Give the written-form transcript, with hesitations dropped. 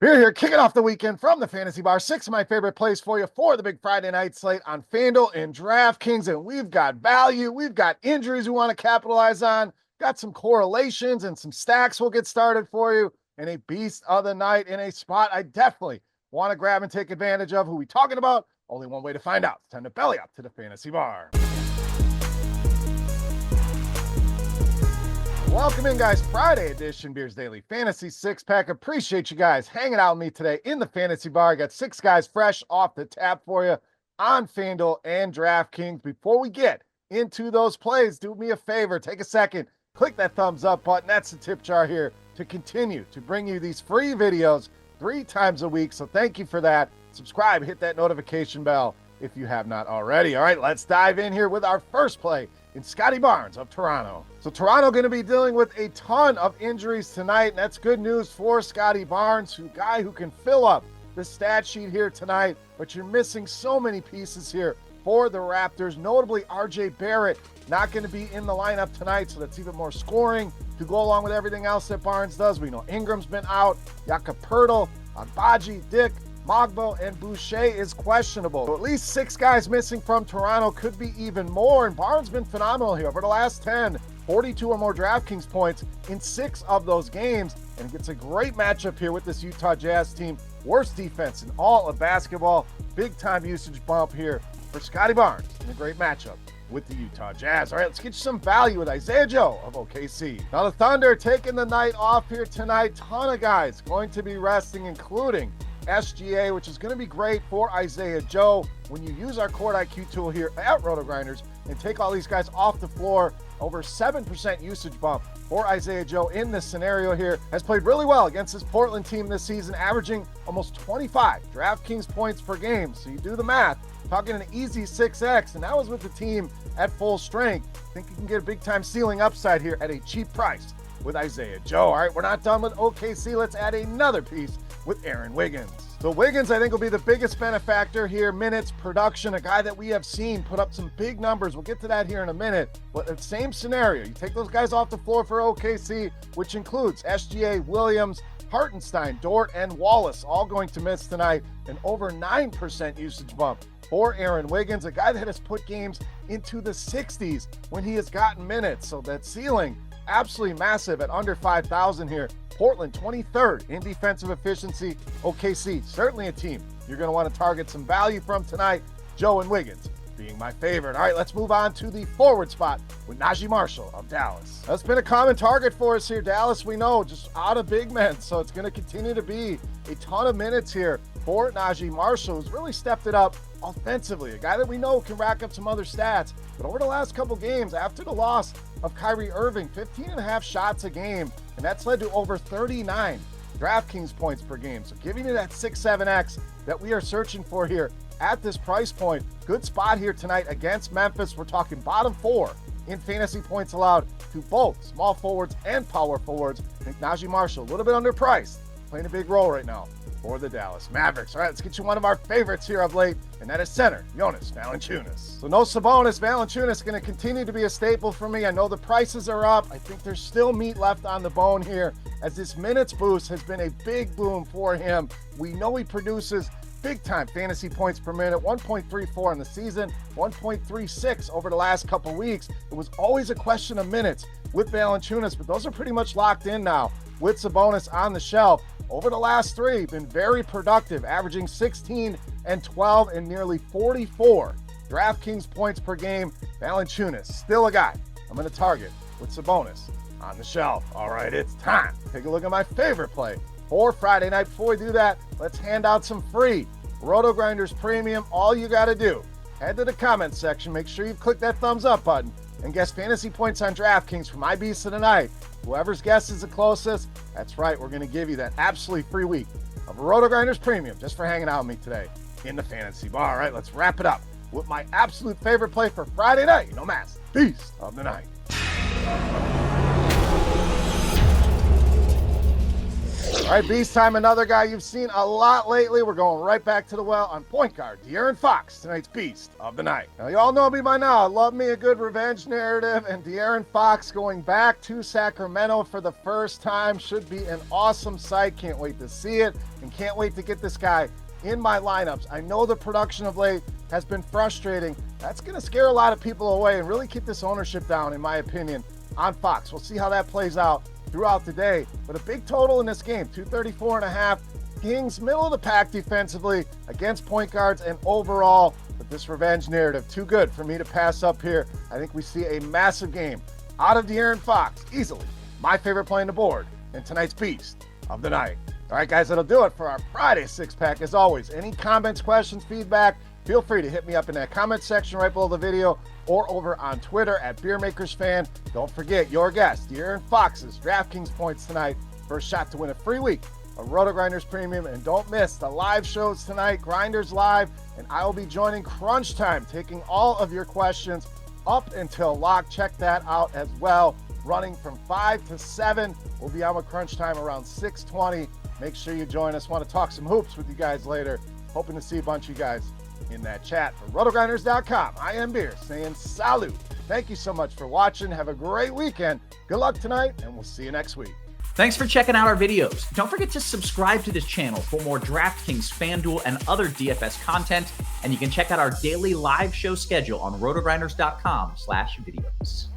We're here kicking off the weekend from the Fantasy Bar. 6 of my favorite plays for you for the big Friday night slate on FanDuel and DraftKings. And we've got value. We've got injuries we want to capitalize on. Got some correlations and some stacks we'll get started for you. And a beast of the night in a spot I definitely want to grab and take advantage of. Who we talking about? Only one way to find out. It's time to belly up to the Fantasy Bar. Welcome in, guys. Friday edition Beers Daily Fantasy Six-Pack. Appreciate you guys hanging out with me today in the Fantasy Bar. I got 6 guys fresh off the tap for you on FanDuel and DraftKings. Before we get into those plays, do me a favor. Take a second. Click that thumbs up button. That's the tip jar here to continue to bring you these free videos 3 times a week. So thank you for that. Subscribe, hit that notification bell if you have not already. All right, let's dive in here with our first play in Scotty Barnes of Toronto. So Toronto going to be dealing with a ton of injuries tonight, and that's good news for Scotty Barnes, guy who can fill up the stat sheet here tonight, but you're missing so many pieces here for the Raptors, notably RJ Barrett not going to be in the lineup tonight, so that's even more scoring to go along with everything else that Barnes does. We know Ingram's been out, Jakob Poeltl, Agbaji, Dick, Mogbo, and Boucher is questionable. So at least 6 guys missing from Toronto, could be even more, and Barnes been phenomenal here over the last 10, 42 or more DraftKings points in 6 of those games, and gets a great matchup here with this Utah Jazz team. Worst defense in all of basketball. Big time usage bump here for Scotty Barnes in a great matchup with the Utah Jazz. All right, let's get you some value with Isaiah Joe of OKC. Now the Thunder taking the night off here tonight. Ton of guys going to be resting, including SGA, which is going to be great for Isaiah Joe. When you use our Court IQ tool here at RotoGrinders and take all these guys off the floor, over 7% usage bump for Isaiah Joe in this scenario here. Has played really well against this Portland team this season, averaging almost 25 DraftKings points per game. So you do the math, talking an easy 6X, and that was with the team at full strength. I think you can get a big time ceiling upside here at a cheap price with Isaiah Joe. All right, we're not done with OKC. Let's add another piece with Aaron Wiggins. So Wiggins, I think, will be the biggest benefactor here. Minutes, production, a guy that we have seen put up some big numbers. We'll get to that here in a minute. But the same scenario, you take those guys off the floor for OKC, which includes SGA, Williams, Hartenstein, Dort, and Wallace, all going to miss tonight. An over 9% usage bump for Aaron Wiggins, a guy that has put games into the 60s when he has gotten minutes. So that ceiling, absolutely massive at under 5,000 here. Portland 23rd in defensive efficiency. OKC, certainly a team you're going to want to target some value from tonight. Joe and Wiggins being my favorite. All right, let's move on to the forward spot with Najee Marshall of Dallas. That's been a common target for us here. Dallas, we know, just out of big men, so it's going to continue to be a ton of minutes here for Najee Marshall, who's really stepped it up offensively. A guy that we know can rack up some other stats, but over the last couple games, after the loss of Kyrie Irving, 15.5 shots a game, and that's led to over 39 DraftKings points per game. So giving you that 6-7X that we are searching for here at this price point. Good spot here tonight against Memphis. We're talking bottom 4 in fantasy points allowed to both small forwards and power forwards. I think Najee Marshall, a little bit underpriced, playing a big role right now for the Dallas Mavericks. All right, let's get you one of our favorites here of late, and that is center Jonas Valanciunas. So no Sabonis. Valanciunas going to continue to be a staple for me. I know the prices are up. I think there's still meat left on the bone here, as this minutes boost has been a big boom for him. We know he produces big time fantasy points per minute, 1.34 in the season, 1.36 over the last couple weeks. It was always a question of minutes with Valanciunas, but those are pretty much locked in now with Sabonis on the shelf. Over the last 3, been very productive, averaging 16 and 12 and nearly 44 DraftKings points per game. Valanciunas, still a guy I'm going to target with Sabonis on the shelf. All right, it's time. Take a look at my favorite play for Friday night. Before we do that, let's hand out some free RotoGrinders Premium. All you got to do, head to the comments section, make sure you click that thumbs up button, and guess fantasy points on DraftKings for my beast of the night. Whoever's guess is the closest, that's right, we're going to give you that absolutely free week of RotoGrinders Premium just for hanging out with me today in the Fantasy Bar. All right, let's wrap it up with my absolute favorite play for Friday night. No mask, beast of the night. All right, Beast time, another guy you've seen a lot lately. We're going right back to the well on point guard, De'Aaron Fox, tonight's Beast of the Night. Now, you all know me by now. I love me a good revenge narrative, and De'Aaron Fox going back to Sacramento for the first time should be an awesome sight. Can't wait to see it, and can't wait to get this guy in my lineups. I know the production of late has been frustrating. That's going to scare a lot of people away and really keep this ownership down, in my opinion, on Fox. We'll see how that plays out throughout the day, but a big total in this game, 234.5. Kings middle of the pack defensively against point guards and overall, but this revenge narrative too good for me to pass up here. I think we see a massive game out of De'Aaron Fox, easily my favorite play on the board and tonight's Beast of the Night. All right, guys, that'll do it for our Friday six-pack. As always, any comments, questions, feedback, feel free to hit me up in that comment section right below the video or over on Twitter at Beermakersfan. Don't forget your guest, De'Aaron Fox's DraftKings points tonight. First shot to win a free week of RotoGrinders Premium. And don't miss the live shows tonight, Grinders Live, and I will be joining Crunch Time, taking all of your questions up until lock. Check that out as well. Running from 5 to 7. We'll be on with Crunch Time around 6:20. Make sure you join us. Want to talk some hoops with you guys later. Hoping to see a bunch of you guys in that chat. For RotoGrinders.com, I am Beer saying salute. Thank you so much for watching. Have a great weekend. Good luck tonight, and we'll see you next week. Thanks for checking out our videos. Don't forget to subscribe to this channel for more DraftKings, FanDuel, and other DFS content. And you can check out our daily live show schedule on RotoGrinders.com/videos.